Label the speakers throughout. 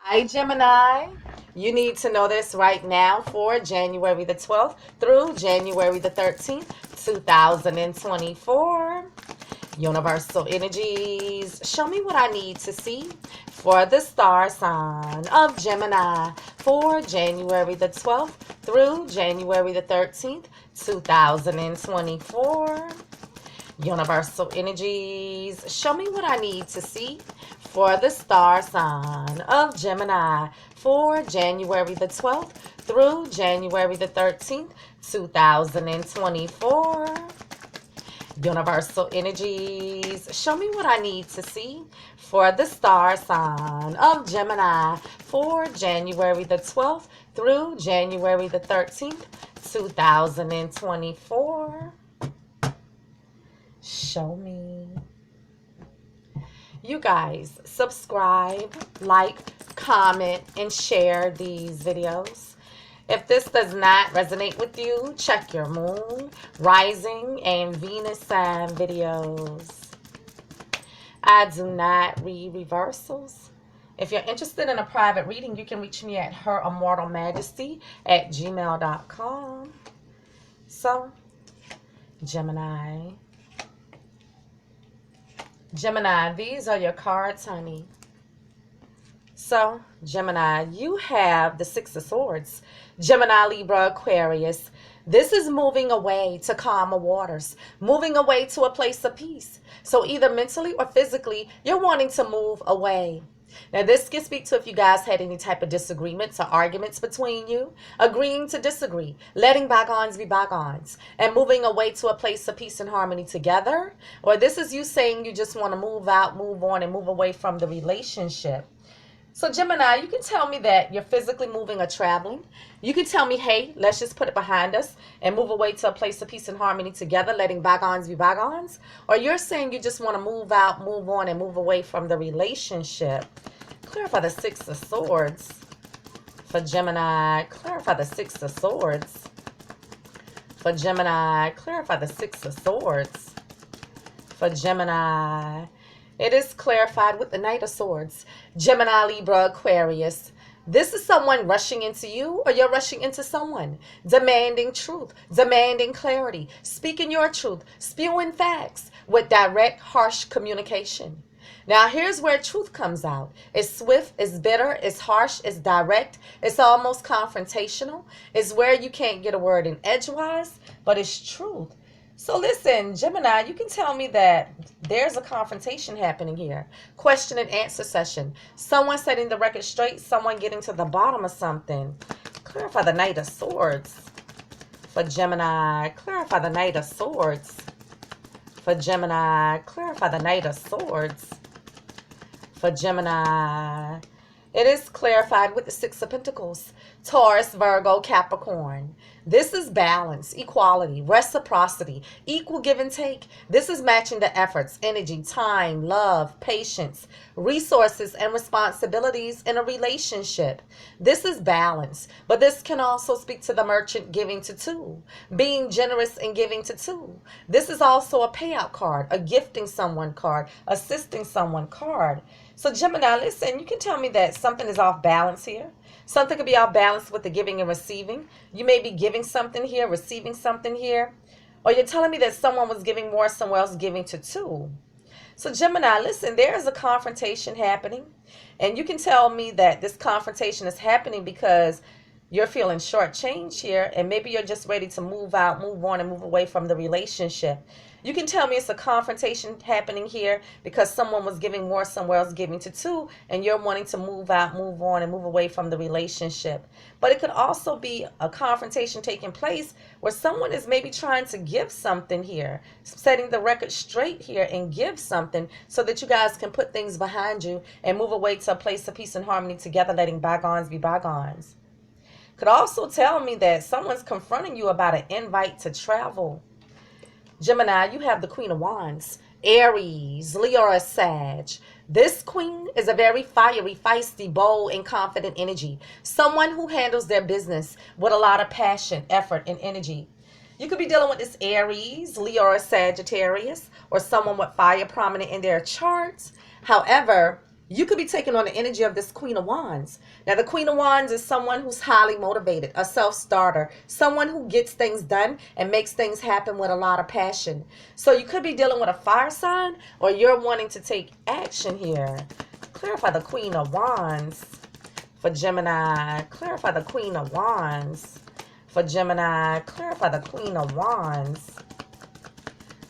Speaker 1: Hi, Gemini. You need to know this right now for January the 12th through January the 13th, 2024. Universal energies, show me what I need to see for the star sign of Gemini for January the 12th through January the 13th, 2024. Universal energies, show me what I need to see for the star sign of Gemini for January the 12th through January the 13th, 2024. Universal energies, show me what I need to see for the star sign of Gemini for January the 12th through January the 13th, 2024. Show me. You guys, subscribe, like, comment, and share these videos. If this does not resonate with you, check your moon, rising, and Venus sign videos. I do not read reversals. If you're interested in a private reading, you can reach me at her Immortal Majesty at gmail.com. So, Gemini, these are your cards, honey. So, Gemini, you have the Six of Swords. Gemini, Libra, Aquarius. This is moving away to calmer waters, moving away to a place of peace. So either mentally or physically, you're wanting to move away. Now, this can speak to if you guys had any type of disagreements or arguments between you, agreeing to disagree, letting bygones be bygones, and moving away to a place of peace and harmony together. Or this is you saying you just want to move out, move on, and move away from the relationship. So, Gemini, you can tell me that you're physically moving or traveling. You can tell me, hey, let's just put it behind us and move away to a place of peace and harmony together, letting bygones be bygones. Or you're saying you just want to move out, move on, and move away from the relationship. Clarify the Six of Swords for Gemini. Clarify the Six of Swords for Gemini. Clarify the Six of Swords for Gemini. It is clarified with the Knight of Swords. Gemini, Libra, Aquarius. This is someone rushing into you, or you're rushing into someone. Demanding truth, demanding clarity, speaking your truth, spewing facts with direct, harsh communication. Now, here's where truth comes out. It's swift, it's bitter, it's harsh, it's direct, it's almost confrontational. It's where you can't get a word in edgewise, but it's truth. So listen, Gemini, you can tell me that there's a confrontation happening here. Question and answer session. Someone setting the record straight, someone getting to the bottom of something. Clarify the Knight of Swords for Gemini. Clarify the Knight of Swords for Gemini. Clarify the Knight of Swords for Gemini. It is clarified with the Six of Pentacles. Taurus, Virgo, Capricorn. This is balance, equality, reciprocity, equal give and take. This is matching the efforts, energy, time, love, patience, resources, and responsibilities in a relationship. This is balance, but this can also speak to the merchant giving to two, being generous and giving to two. This is also a payout card, a gifting someone card, assisting someone card. So Gemini, listen, you can tell me that something is off balance here. Something could be off balance with the giving and receiving. You may be giving something here, receiving something here. Or you're telling me that someone was giving more, someone else giving to two. So Gemini, listen, there is a confrontation happening. And you can tell me that this confrontation is happening because you're feeling shortchanged here. And maybe you're just ready to move out, move on, and move away from the relationship. You can tell me it's a confrontation happening here because someone was giving more, somewhere else giving to two, and you're wanting to move out, move on, and move away from the relationship. But it could also be a confrontation taking place where someone is maybe trying to give something here, setting the record straight here and give something so that you guys can put things behind you and move away to a place of peace and harmony together, letting bygones be bygones. Could also tell me that someone's confronting you about an invite to travel. Gemini, you have the Queen of Wands. Aries, Leo, or Sag. This queen is a very fiery, feisty, bold, and confident energy. Someone who handles their business with a lot of passion, effort, and energy. You could be dealing with this Aries, Leo, or Sagittarius, or someone with fire prominent in their charts. However, You could be taking on the energy of this Queen of Wands. Now, the Queen of Wands is someone who's highly motivated, a self-starter, someone who gets things done and makes things happen with a lot of passion. So you could be dealing with a fire sign, or you're wanting to take action here. Clarify the Queen of Wands for Gemini. Clarify the Queen of Wands for Gemini. Clarify the Queen of Wands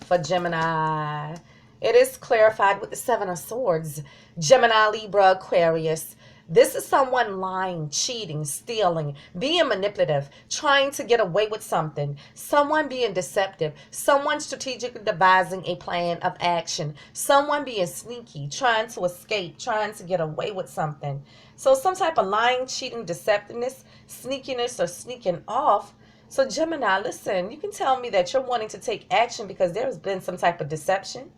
Speaker 1: for Gemini. It is clarified with the Seven of Swords. Gemini, Libra, Aquarius. This is someone lying, cheating, stealing, being manipulative, trying to get away with something, someone being deceptive, someone strategically devising a plan of action, someone being sneaky, trying to escape, trying to get away with something. So some type of lying, cheating, deceptiveness, sneakiness, or sneaking off. So Gemini, listen, you can tell me that you're wanting to take action because there's been some type of deception.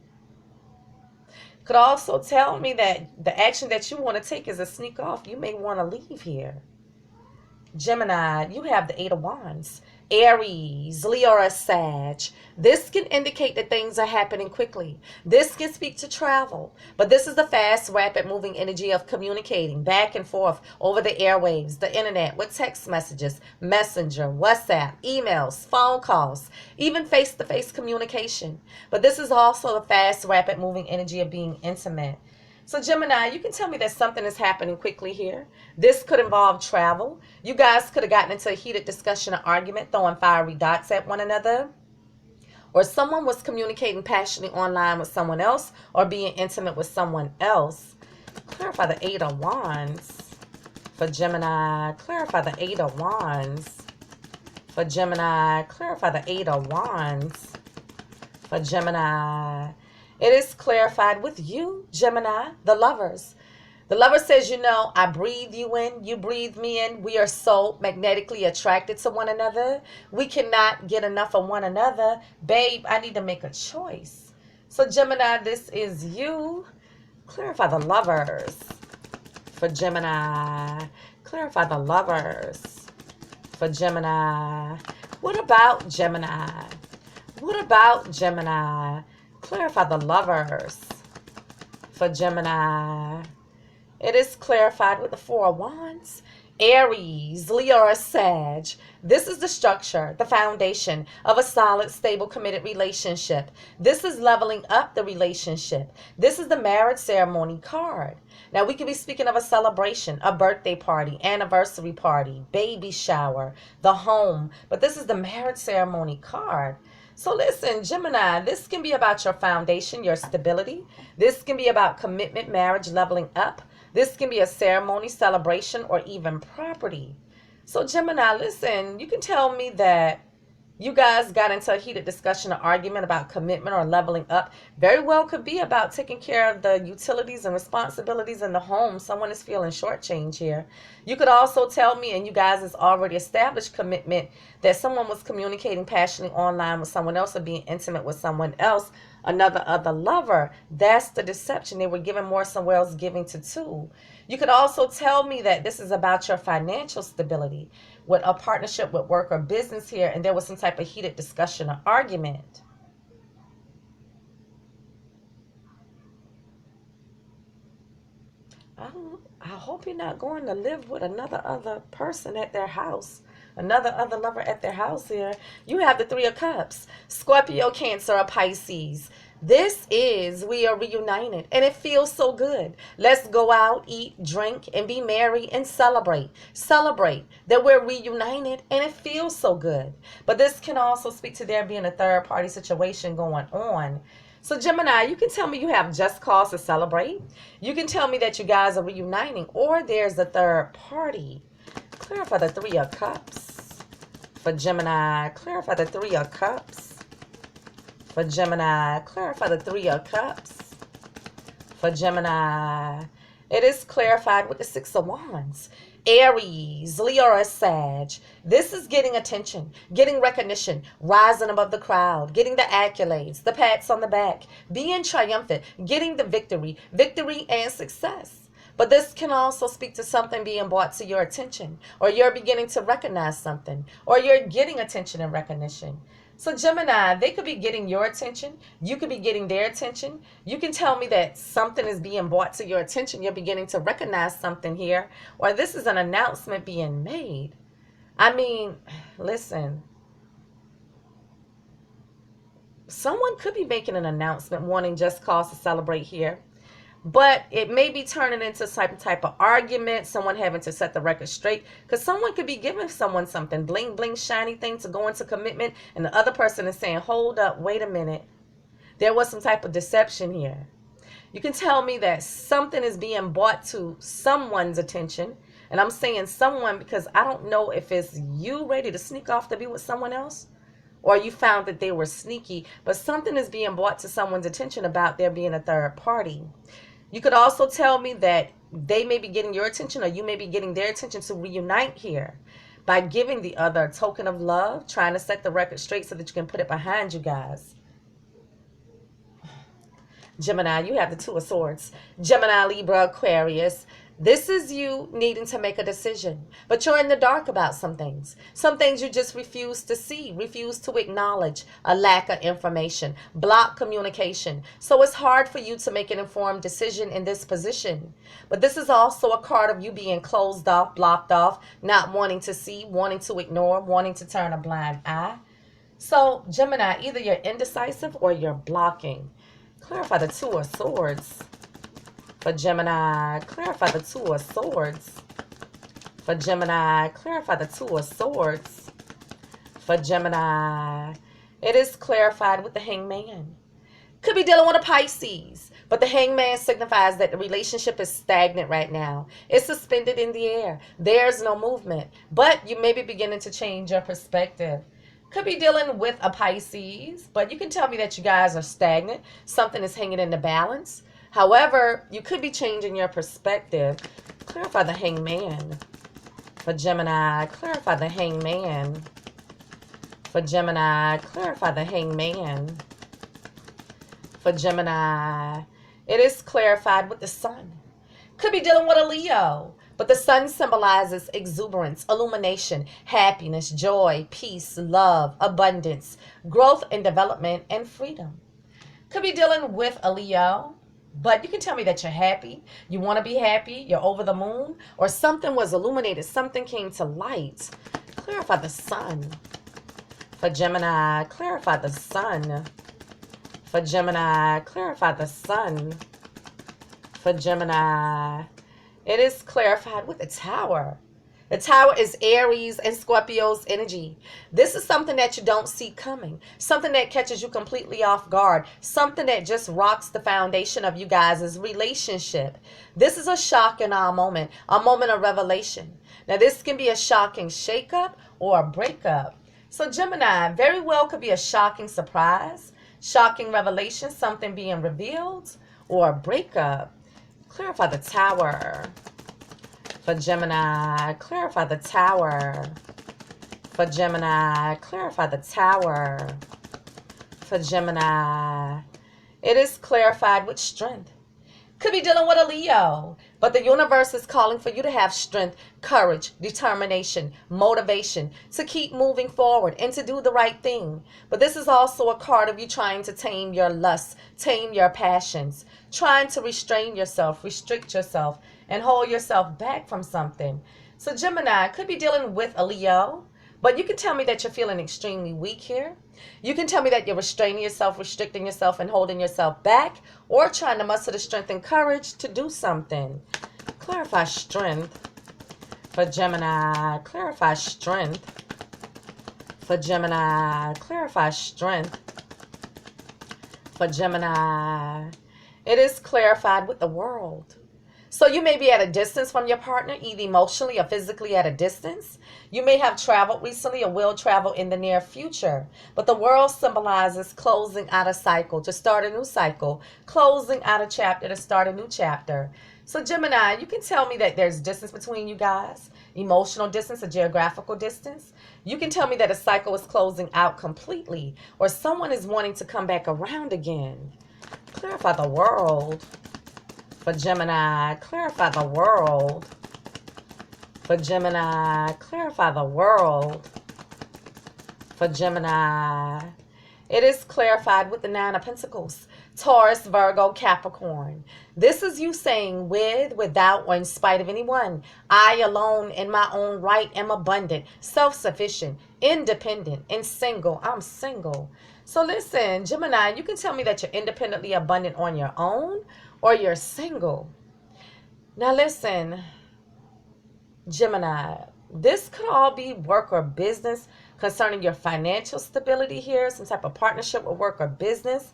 Speaker 1: Could also tell me that the action that you want to take is a sneak off. You may want to leave here. Gemini, you have the Eight of Wands. Aries, Leo, or Sag. This can indicate that things are happening quickly. This can speak to travel. But this is the fast, rapid moving energy of communicating back and forth over the airwaves, the internet, with text messages, messenger, WhatsApp, emails, phone calls, even face-to-face communication. But this is also the fast, rapid moving energy of being intimate. So Gemini, you can tell me that something is happening quickly here. This could involve travel. You guys could have gotten into a heated discussion or argument, throwing fiery dots at one another. Or someone was communicating passionately online with someone else or being intimate with someone else. Clarify the Eight of Wands for Gemini. Clarify the Eight of Wands for Gemini. Clarify the Eight of Wands for Gemini. It is clarified with you, Gemini, the Lovers. The Lover says, you know, I breathe you in, you breathe me in. We are so magnetically attracted to one another. We cannot get enough of one another. Babe, I need to make a choice. So Gemini, this is you. Clarify the Lovers for Gemini. Clarify the Lovers for Gemini. What about Gemini? What about Gemini? Clarify the Lovers for Gemini. It is clarified with the Four of Wands. Aries, Leo, or Sag. This is the structure, the foundation of a solid, stable, committed relationship. This is leveling up the relationship. This is the marriage ceremony card. Now, we could be speaking of a celebration, a birthday party, anniversary party, baby shower, the home. But this is the marriage ceremony card. So listen, Gemini, this can be about your foundation, your stability. This can be about commitment, marriage, leveling up. This can be a ceremony, celebration, or even property. So Gemini, listen, you can tell me that you guys got into a heated discussion or argument about commitment or leveling up. Very well could be about taking care of the utilities and responsibilities in the home. Someone is feeling shortchanged here. You could also tell me, and you guys has already established commitment, that someone was communicating passionately online with someone else or being intimate with someone else, another other lover. That's the deception. They were giving more, somewhere else giving to two. You could also tell me that this is about your financial stability with a partnership with work or business here, and there was some type of heated discussion or argument. I hope you're not going to live with another other person at their house. Another other lover at their house here. You have the Three of Cups. Scorpio, Cancer, or Pisces. This is, we are reunited, and it feels so good. Let's go out, eat, drink, and be merry and celebrate. Celebrate that we're reunited, and it feels so good. But this can also speak to there being a third-party situation going on. So Gemini, you can tell me you have just cause to celebrate. You can tell me that you guys are reuniting, or there's a third party. Clarify the Three of Cups for Gemini. Clarify the Three of Cups for Gemini. Clarify the Three of Cups for Gemini. It is clarified with the Six of Wands. Aries, Leo, or Sag. This is getting attention, getting recognition, rising above the crowd, getting the accolades, the pats on the back, being triumphant, getting the victory and success. But this can also speak to something being brought to your attention, or you're beginning to recognize something, or you're getting attention and recognition. So Gemini, they could be getting your attention. You could be getting their attention. You can tell me that something is being brought to your attention. You're beginning to recognize something here. Or this is an announcement being made. I mean, listen. Someone could be making an announcement wanting just cause to celebrate here. But it may be turning into some type of argument, someone having to set the record straight, because someone could be giving someone something, bling, bling, shiny thing to go into commitment, and the other person is saying, hold up, wait a minute. There was some type of deception here. You can tell me that something is being brought to someone's attention, and I'm saying someone because I don't know if it's you ready to sneak off to be with someone else, or you found that they were sneaky, but something is being brought to someone's attention about there being a third party. You could also tell me that they may be getting your attention or you may be getting their attention to reunite here by giving the other a token of love, trying to set the record straight so that you can put it behind you guys. Gemini, you have the Two of Swords. Gemini, Libra, Aquarius. This is you needing to make a decision, but you're in the dark about some things. Some things you just refuse to see, refuse to acknowledge, a lack of information, block communication. So it's hard for you to make an informed decision in this position. But this is also a card of you being closed off, blocked off, not wanting to see, wanting to ignore, wanting to turn a blind eye. So Gemini, either you're indecisive or you're blocking. Clarify the Two of Swords. For Gemini, clarify the Two of Swords. For Gemini, clarify the Two of Swords. For Gemini, it is clarified with the Hangman. Could be dealing with a Pisces, but the Hangman signifies that the relationship is stagnant right now. It's suspended in the air. There's no movement, but you may be beginning to change your perspective. Could be dealing with a Pisces, but you can tell me that you guys are stagnant. Something is hanging in the balance. However, you could be changing your perspective. Clarify the Hangman. For Gemini, clarify the Hangman. For Gemini, clarify the Hangman. For Gemini, it is clarified with the Sun. Could be dealing with a Leo, but the Sun symbolizes exuberance, illumination, happiness, joy, peace, love, abundance, growth and development, and freedom. Could be dealing with a Leo, but you can tell me that you're happy, you want to be happy, you're over the moon, or something was illuminated, something came to light. Clarify the Sun. For Gemini, clarify the Sun. For Gemini, clarify the Sun. For Gemini, it is clarified with the Tower. The Tower is Aries and Scorpio's energy. This is something that you don't see coming. Something that catches you completely off guard. Something that just rocks the foundation of you guys' relationship. This is a shock and awe moment. A moment of revelation. Now this can be a shocking shakeup or a breakup. So Gemini, very well could be a shocking surprise. Shocking revelation. Something being revealed. Or a breakup. Clarify the Tower. For Gemini, clarify the Tower. For Gemini, clarify the Tower. For Gemini, it is clarified with strength. Could be dealing with a Leo, but the universe is calling for you to have strength, courage, determination, motivation to keep moving forward and to do the right thing. But this is also a card of you trying to tame your lusts, tame your passions, trying to restrain yourself, restrict yourself, and hold yourself back from something. So Gemini could be dealing with a Leo, but you can tell me that you're feeling extremely weak here. You can tell me that you're restraining yourself, restricting yourself, and holding yourself back, or trying to muster the strength and courage to do something. Clarify strength. For Gemini, clarify strength. For Gemini, clarify strength. For Gemini, it is clarified with the World. So you may be at a distance from your partner, either emotionally or physically at a distance. You may have traveled recently or will travel in the near future. But the World symbolizes closing out a cycle to start a new cycle, closing out a chapter to start a new chapter. So Gemini, you can tell me that there's distance between you guys, emotional distance, a geographical distance. You can tell me that a cycle is closing out completely, or someone is wanting to come back around again. Clarify the World. For Gemini, clarify the World. For Gemini, clarify the World. for Gemini. It is clarified with the Nine of Pentacles. Taurus, Virgo, Capricorn. This is you saying with, without, or in spite of anyone. I alone in my own right am abundant, self-sufficient, independent, and single. I'm single. So listen, Gemini, you can tell me that you're independently abundant on your own or you're single. Now listen, Gemini, this could all be work or business concerning your financial stability here, some type of partnership or work or business.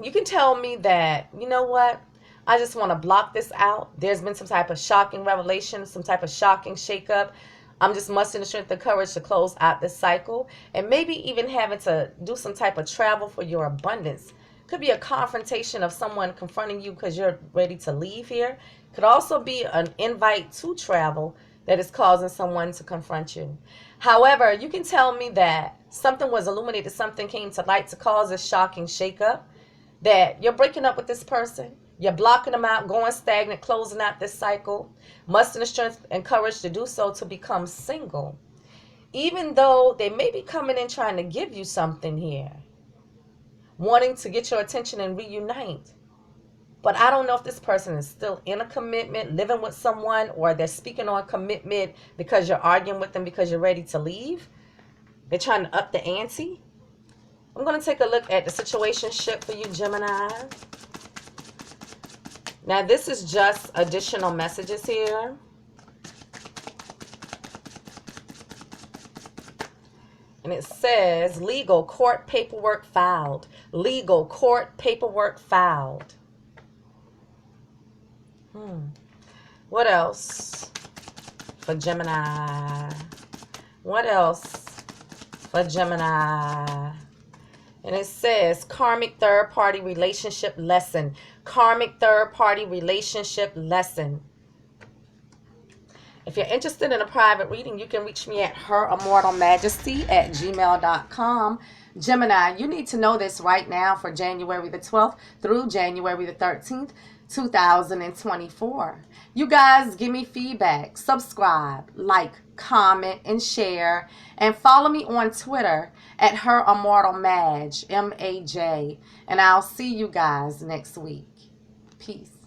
Speaker 1: You can tell me that, you know what, I just want to block this out. There's been some type of shocking revelation, some type of shocking shakeup. I'm just mustering the strength and courage to close out this cycle, and maybe even having to do some type of travel for your abundance. Could be a confrontation of someone confronting you because you're ready to leave here. Could also be an invite to travel that is causing someone to confront you. However, you can tell me that something was illuminated, something came to light to cause this shocking shakeup, that you're breaking up with this person, you're blocking them out, going stagnant, closing out this cycle, mustering the strength and courage to do so to become single. Even though they may be coming in trying to give you something here, wanting to get your attention and reunite. But I don't know if this person is still in a commitment, living with someone, or they're speaking on commitment because you're arguing with them because you're ready to leave. They're trying to up the ante. I'm going to take a look at the situationship for you, Gemini. Now, this is just additional messages here. And it says, legal court paperwork filed. Legal court paperwork filed. What else for Gemini? What else for Gemini? And it says, karmic third-party relationship lesson. Karmic third-party relationship lesson. If you're interested in a private reading, you can reach me at herimmortalmajesty@gmail.com. Gemini, you need to know this right now for January the 12th through January the 13th, 2024. You guys give me feedback, subscribe, like, comment, and share, and follow me on Twitter at herimmortalmaj, M-A-J, and I'll see you guys next week. Peace.